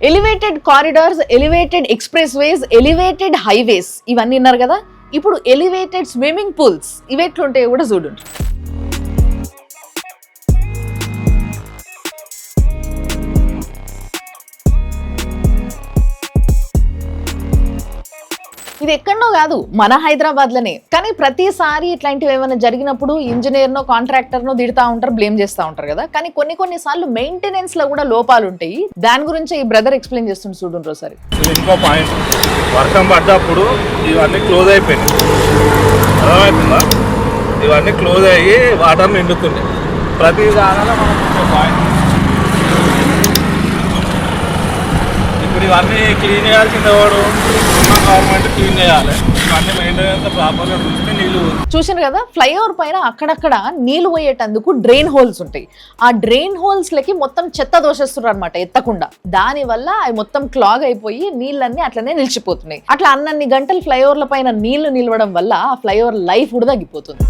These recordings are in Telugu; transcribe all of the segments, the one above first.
ఎలివేటెడ్ కారిడార్స్, ఎలివేటెడ్ ఎక్స్ప్రెస్ వేస్, ఎలివేటెడ్ హైవేస్ ఇవన్నీ ఉన్నారు కదా. ఇప్పుడు ఎలివేటెడ్ స్విమ్మింగ్ పూల్స్ ఇవి ఎట్లుంటాయో కూడా చూడండి. ఇది ఎక్కడనో కాదు, మన హైదరాబాద్లోనే. కానీ ప్రతిసారి ఇట్లాంటివి ఏమైనా జరిగినప్పుడు ఇంజనీర్నో కాంట్రాక్టర్నో తిడతా ఉంటారు, బ్లేమ్ చేస్తూ ఉంటారు కదా. కానీ కొన్ని సార్లు మెయింటెనెన్స్ లో కూడా లోపాలు ఉంటాయి. దాని గురించి ఈ బ్రదర్ ఎక్స్ప్లెయిన్ చేస్తుండే చూడండి ఒకసారి. ఇంకో పాయింట్, వర్షం పడ్డప్పుడు ఇవన్నీ క్లోజ్ అయిపోయినాయి, అర్థమవుతుందా? ఇవన్నీ క్లోజ్ అయ్యి వాటర్ నిండుతున్నాయి. ప్రతి దానిలో మనం పాయింట్ ఇప్పుడు ఇవన్నీ క్లీన్ చేయాల్సింది ఎవరు? గవర్నమెంట్ క్లీన్ చేయాలి. ఇవన్నీ మెయింటెనెన్స్ ప్రాపర్గా చూస్తే నీళ్ళు. చూసారు కదా, ఫ్లైఓవర్ పైన అక్కడక్కడ నీళ్లు పోయేటందుకు డ్రైన్ హోల్స్ ఉంటాయి. ఆ డ్రైన్ హోల్స్ లకి మొత్తం చెత్త దోషేస్తున్నారు అనమాట ఎత్తకుండా. దాని వల్ల అవి మొత్తం క్లాగ్ అయిపోయి నీళ్ళన్నీ అట్లనే నిలిచిపోతున్నాయి. అట్లా అన్నన్ని గంటలు ఫ్లైఓవర్ల పైన నీళ్లు నిలవడం వల్ల ఆ ఫ్లైఓవర్ లైఫ్ కూడా తగ్గిపోతుంది.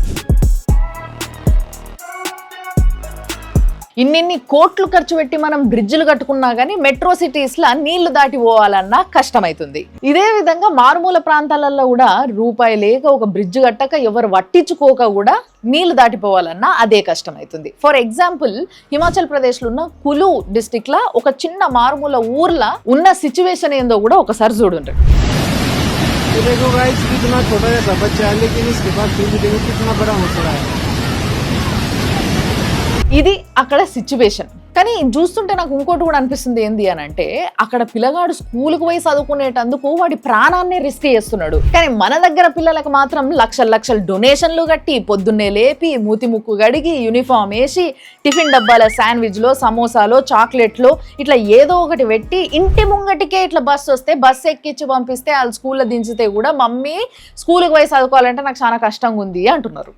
ఇన్నిన్ని కోట్లు ఖర్చు పెట్టి మనం బ్రిడ్జిలు కట్టుకున్నా గానీ మెట్రో సిటీస్ లా నీళ్లు దాటి పోవాలన్నా కష్టమైతుంది. ఇదే విధంగా మారుమూల ప్రాంతాలలో కూడా రూపాయి లేక ఒక బ్రిడ్జ్ కట్టక ఎవరు పట్టించుకోక కూడా నీళ్లు దాటిపోవాలన్నా అదే కష్టమైతుంది. ఫర్ ఎగ్జాంపుల్, హిమాచల్ ప్రదేశ్ లో ఉన్న కులు డిస్ట్రిక్ట్ లా ఒక చిన్న మారుమూల ఊర్లా ఉన్న సిచ్యువేషన్ ఏందో కూడా ఒకసారి చూడండి. ఇది అక్కడ సిచ్యువేషన్. కానీ చూస్తుంటే నాకు ఇంకోటి కూడా అనిపిస్తుంది, ఏంది అని అంటే అక్కడ పిల్లగాడు స్కూల్కి పోయి చదువుకునేటందుకు వాడి ప్రాణాన్ని రిస్క్ చేస్తున్నాడు. కానీ మన దగ్గర పిల్లలకు మాత్రం లక్షలు డొనేషన్లు కట్టి పొద్దున్నే లేపి మూతి ముక్కు గడిగి యూనిఫామ్ వేసి టిఫిన్ డబ్బాల శాండ్విచ్లో, సమోసాలో, చాక్లెట్లో ఇట్లా ఏదో ఒకటి పెట్టి ఇంటి ముంగటికే ఇట్లా బస్సు వస్తే బస్సు ఎక్కించి పంపిస్తే వాళ్ళు స్కూల్లో దించితే కూడా మమ్మీ స్కూల్కి పోయి చదువుకోవాలంటే నాకు చాలా కష్టంగా ఉంది అంటున్నారు.